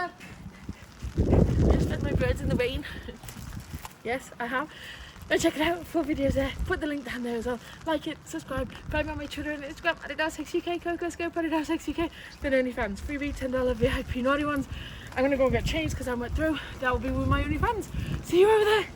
look. Just fed my birds in the rain. Yes, I have. Go check it out, 4 videos there. Put the link down there as well. Like it, subscribe, follow me on my Twitter and Instagram, Adelesexyuk, Coco, Adelesexyuk. Then OnlyFans, freebie, $10 VIP naughty ones. I'm gonna go and get changed because I went through. That will be with my OnlyFans. See you over there.